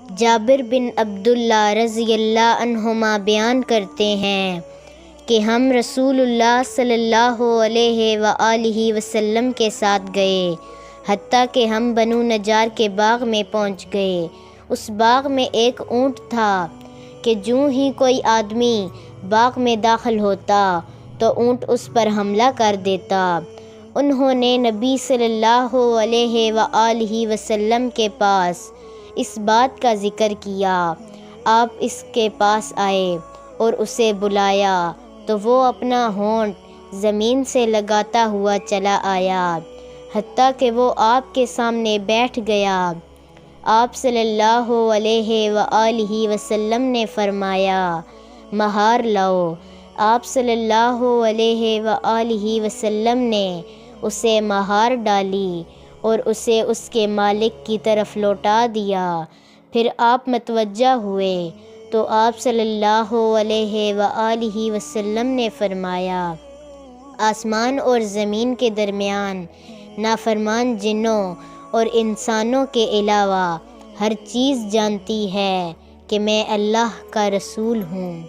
جابر بن عبداللہ رضی اللہ عنہما بیان کرتے ہیں کہ ہم رسول اللہ صلی اللہ علیہ وآلہ وسلم کے ساتھ گئے، حتیٰ کہ ہم بنو نجار کے باغ میں پہنچ گئے۔ اس باغ میں ایک اونٹ تھا کہ جوں ہی کوئی آدمی باغ میں داخل ہوتا تو اونٹ اس پر حملہ کر دیتا۔ انہوں نے نبی صلی اللہ علیہ وآلہ وسلم کے پاس اس بات کا ذکر کیا۔ آپ اس کے پاس آئے اور اسے بلایا تو وہ اپنا ہونٹ زمین سے لگاتا ہوا چلا آیا، حتیٰ کہ وہ آپ کے سامنے بیٹھ گیا۔ آپ صلی اللہ علیہ وآلہ وسلم نے فرمایا، مہار لاؤ۔ آپ صلی اللہ علیہ وآلہ وسلم نے اسے مہار ڈالی اور اسے اس کے مالک کی طرف لوٹا دیا۔ پھر آپ متوجہ ہوئے تو آپ صلی اللہ علیہ وآلہ وسلم نے فرمایا، آسمان اور زمین کے درمیان نافرمان جنوں اور انسانوں کے علاوہ ہر چیز جانتی ہے کہ میں اللہ کا رسول ہوں۔